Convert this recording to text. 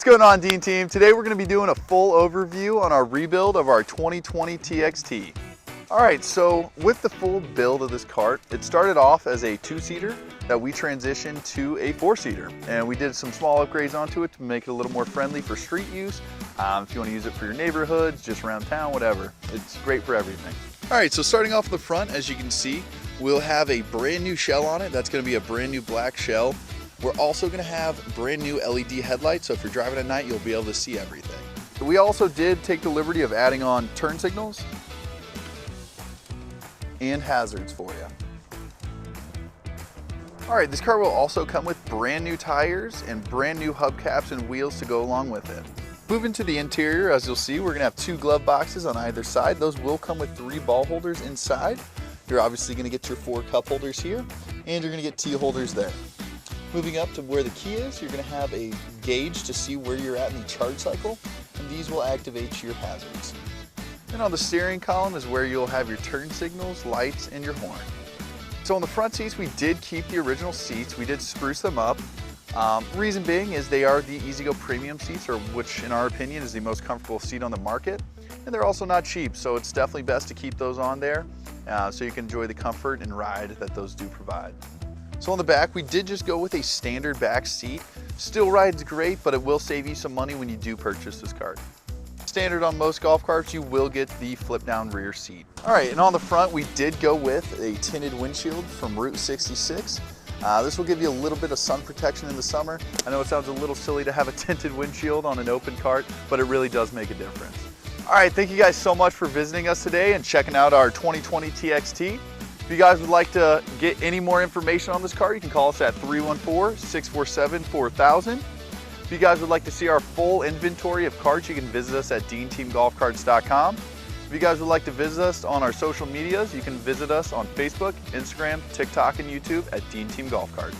What's going on, Dean Team? Today we're going to be doing a full overview on our rebuild of our 2020 TXT. Alright, so with the full build of this cart, it started off as a two-seater that we transitioned to a four-seater. And we did some small upgrades onto it to make it a little more friendly for street use. If you want to use it for your neighborhoods, just around town, whatever. It's great for everything. Alright, so starting off the front, as you can see, we'll have a brand new shell on it. That's going to be a brand new black shell. We're also going to have brand new LED headlights, so if you're driving at night, you'll be able to see everything. We also did take the liberty of adding on turn signals and hazards for you. All right, this car will also come with brand new tires and brand new hubcaps and wheels to go along with it. Moving to the interior, as you'll see, we're gonna have two glove boxes on either side. Those will come with 3 ball holders inside. You're obviously gonna get your 4 cup holders here, and you're gonna get tea holders there. Moving up to where the key is, you're gonna have a gauge to see where you're at in the charge cycle, and these will activate your hazards. And on the steering column is where you'll have your turn signals, lights, and your horn. So on the front seats, we did keep the original seats. We did spruce them up. Reason being is they are the EasyGo Premium seats, or which in our opinion is the most comfortable seat on the market. And they're also not cheap, so it's definitely best to keep those on there so you can enjoy the comfort and ride that those do provide. So on the back, we did just go with a standard back seat. Still rides great, but it will save you some money when you do purchase this cart. Standard on most golf carts, you will get the flip down rear seat. All right, and on the front, we did go with a tinted windshield from Route 66. This will give you a little bit of sun protection in the summer. I know it sounds a little silly to have a tinted windshield on an open cart, but it really does make a difference. All right, thank you guys so much for visiting us today and checking out our 2020 TXT. If you guys would like to get any more information on this car, you can call us at 314-647-4000. If you guys would like to see our full inventory of carts, you can visit us at deanteamgolfcarts.com. If you guys would like to visit us on our social medias, you can visit us on Facebook, Instagram, TikTok, and YouTube at Dean Team Golf Carts.